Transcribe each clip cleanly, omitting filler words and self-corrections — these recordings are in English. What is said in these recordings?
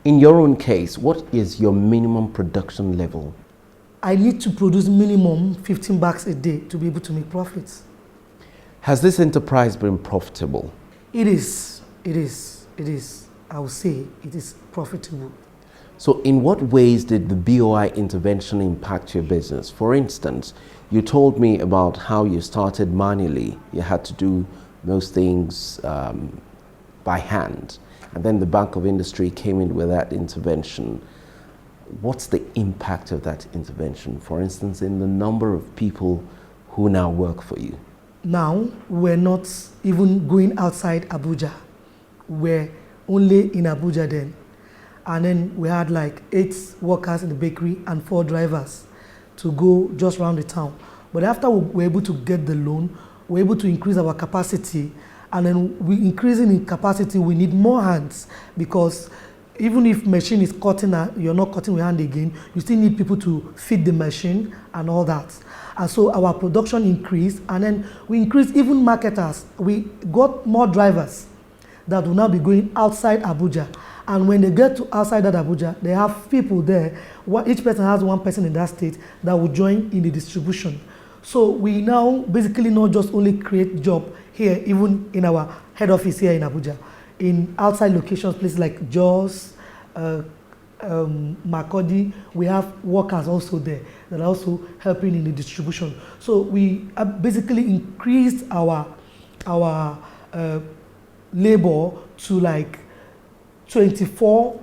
In your own case, what is your minimum production level? I need to produce minimum 15 bags a day to be able to make profits. Has this enterprise been profitable? It is. I would say it is profitable. So in what ways did the BoI intervention impact your business? For instance, you told me about how you started manually. You had to do most things by hand. And then the Bank of Industry came in with that intervention. What's the impact of that intervention, for instance, in the number of people who now work for you? Now, we're not even going outside Abuja. We're only in Abuja then. And then we had like 8 workers in the bakery and 4 drivers to go just around the town. But after we were able to get the loan, we were able to increase our capacity. And then increasing in capacity, we need more hands, because even if machine is cutting, you're not cutting with hand again, you still need people to feed the machine and all that. And so our production increased, and then we increased even marketers. We got more drivers that will now be going outside Abuja. And when they get to outside that Abuja, they have people there. Each person has one person in that state that will join in the distribution. So we now basically not just only create job here, even in our head office here in Abuja, in outside locations, places like Jos, Makurdi, we have workers also there that are also helping in the distribution. So we basically increased our labor to like 24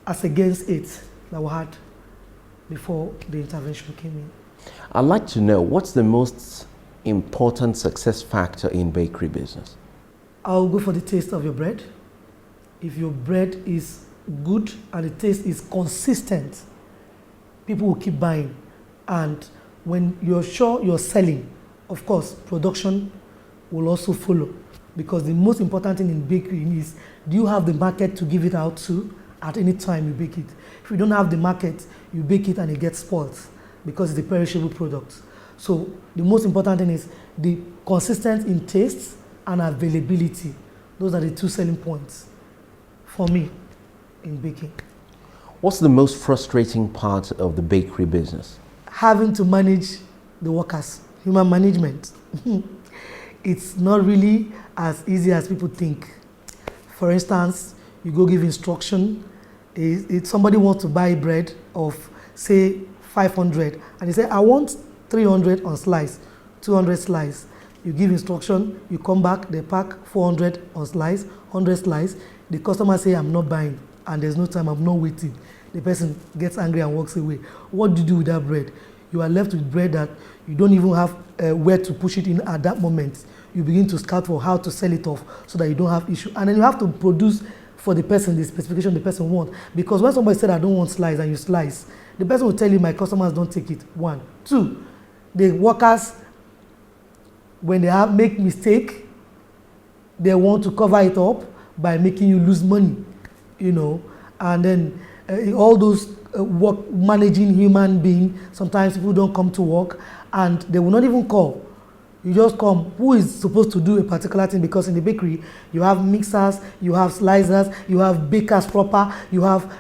as against 8 that we had before the intervention came in. I'd like to know, what's the most important success factor in bakery business? I'll go for the taste of your bread. If your bread is good and the taste is consistent, people will keep buying. And when you're sure you're selling, of course, production will also follow. Because the most important thing in bakery is, do you have the market to give it out to at any time you bake it? If you don't have the market, you bake it and it gets spoiled because it's a perishable product. So the most important thing is the consistent in taste and availability. Those are the 2 selling points for me in baking. What's the most frustrating part of the bakery business? Having to manage the workers, human management. It's not really as easy as people think. For instance, you go give instruction. If somebody wants to buy bread of, say, 500, and they say, I want 300 on slice, 200 slice. You give instruction, you come back, they pack 400 on slice, 100 slice. The customer say, I'm not buying, and there's no time, I'm not waiting. The person gets angry and walks away. What do you do with that bread? You are left with bread that you don't even have where to push it in at that moment. You begin to scout for how to sell it off so that you don't have issue. And then you have to produce for the person the specification the person wants. Because when somebody said, I don't want slice, and you slice, the person will tell you, my customers don't take it. 1. 2, the workers, when they make mistake, they want to cover it up by making you lose money, you know. And then all those work managing human being, sometimes people don't come to work and they will not even call. You just come, who is supposed to do a particular thing? Because in the bakery, you have mixers, you have slicers, you have bakers proper, you have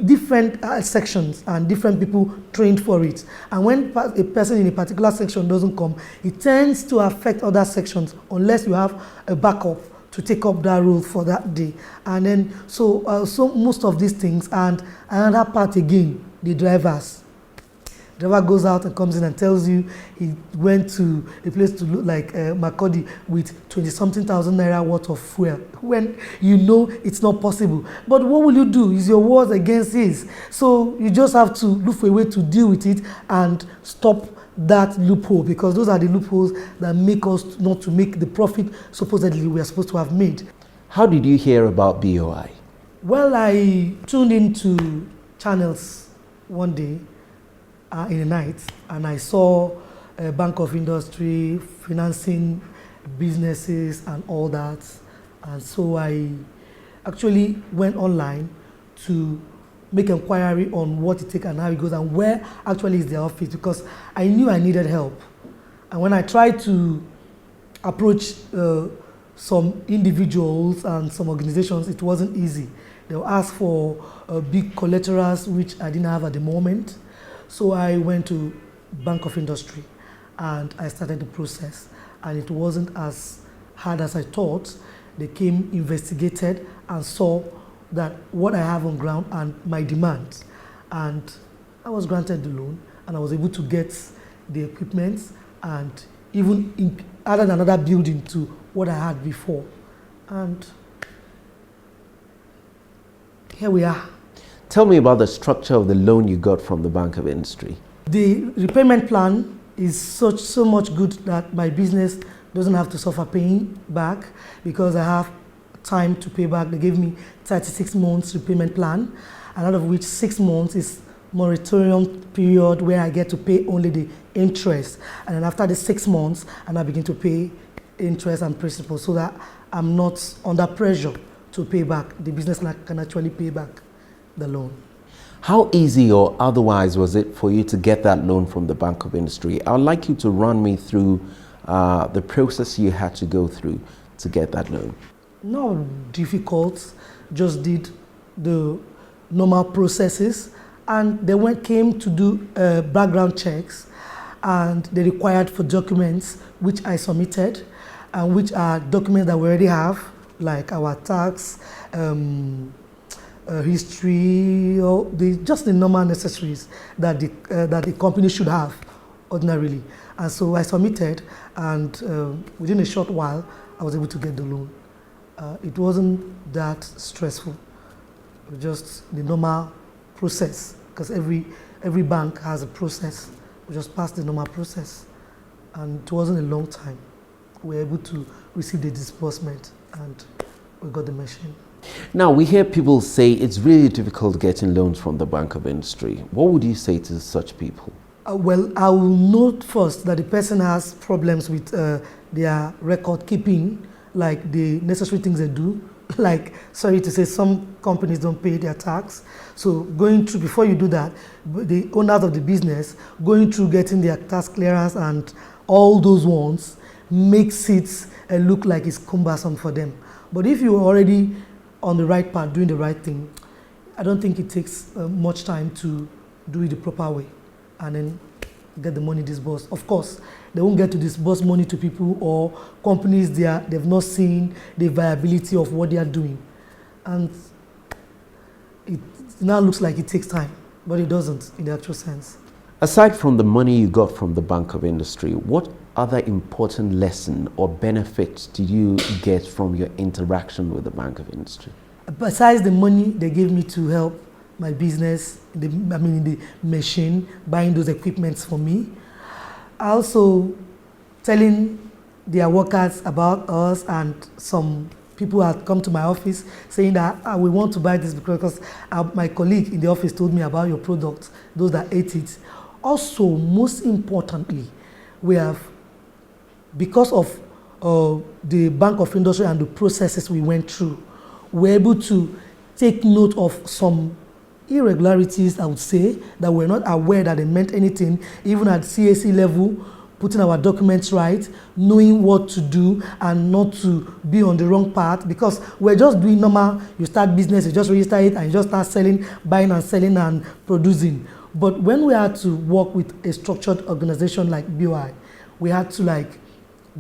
different sections and different people trained for it. And when a person in a particular section doesn't come, it tends to affect other sections unless you have a backup to take up that role for that day. And then, so most of these things, and another part again, the drivers. Driver goes out and comes in and tells you he went to a place to look like Makurdi with 20-something thousand naira worth of fuel, when you know it's not possible. But what will you do? Is your words against his? So you just have to look for a way to deal with it and stop that loophole, because those are the loopholes that make us not to make the profit supposedly we are supposed to have made. How did you hear about BoI? Well, I tuned into channels one day in the night, and I saw Bank of Industry financing businesses and all that. And so I actually went online to make inquiry on what it takes and how it goes and where actually is the office, because I knew I needed help. And when I tried to approach some individuals and some organizations, it wasn't easy. They'll ask for big collaterals, which I didn't have at the moment. So I went to Bank of Industry and I started the process. And it wasn't as hard as I thought. They came, investigated, and saw that what I have on ground and my demand. And I was granted the loan, and I was able to get the equipment and even added another building to what I had before. And here we are. Tell me about the structure of the loan you got from the Bank of Industry. The repayment plan is so much good that my business doesn't have to suffer paying back because I have time to pay back. They gave me 36 months repayment plan, and out of which 6 months is moratorium period where I get to pay only the interest. And then after the 6 months, and I begin to pay interest and principal so that I'm not under pressure to pay back. The business can actually pay back the loan. How easy or otherwise was it for you to get that loan from the Bank of Industry? I would like you to run me through the process you had to go through to get that loan. No difficult, just did the normal processes, and they came to do background checks, and they required for documents which I submitted, and which are documents that we already have, like our tax, history, or just the normal necessaries that the company should have ordinarily. And so I submitted, and within a short while, I was able to get the loan. It wasn't that stressful, it was just the normal process, because every bank has a process. We just passed the normal process, and it wasn't a long time. We were able to receive the disbursement, and we got the machine. Now, we hear people say it's really difficult getting loans from the Bank of Industry. What would you say to such people? Well, I will note first that the person has problems with their record keeping, like the necessary things they do. Like, sorry to say, some companies don't pay their tax. So going through, before you do that, the owners of the business, going through getting their tax clearance and all those ones makes it look like it's cumbersome for them. But if you're already on the right path, doing the right thing, I don't think it takes much time to do it the proper way and then get the money disbursed. Of course, they won't get to disburse money to people or companies they've not seen the viability of what they are doing. And it now looks like it takes time, but it doesn't in the actual sense. Aside from the money you got from the Bank of Industry, what other important lesson or benefits did you get from your interaction with the Bank of Industry? Besides the money they gave me to help my business, the machine, buying those equipments for me, also telling their workers about us, and some people had come to my office saying that we want to buy this because my colleague in the office told me about your product, those that ate it. Also, most importantly, we have, because of the Bank of Industry and the processes we went through, we're able to take note of some irregularities, I would say, that we're not aware that they meant anything, even at CAC level, putting our documents right, knowing what to do and not to be on the wrong path, because we're just doing normal, you start business, you just register it and you just start selling, buying and selling and producing. But when we had to work with a structured organization like BoI, we had to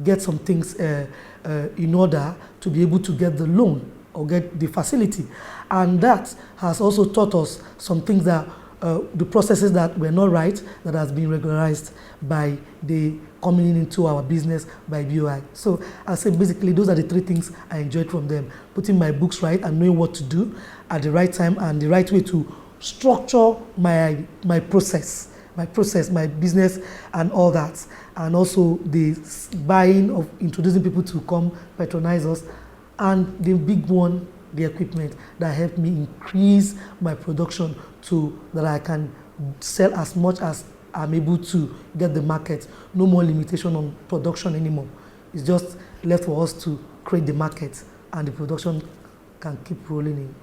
get some things in order to be able to get the loan or get the facility. And that has also taught us some things that the processes that were not right, that has been regularized by the coming into our business by BoI. So I say basically those are the three things I enjoyed from them: putting my books right and knowing what to do at the right time and the right way to structure my process, my business and all that. And also the buying of introducing people to come patronize us, and the big one, the equipment that helped me increase my production to that I can sell as much as I'm able to get the market. No more limitation on production anymore. It's just left for us to create the market, and the production can keep rolling in.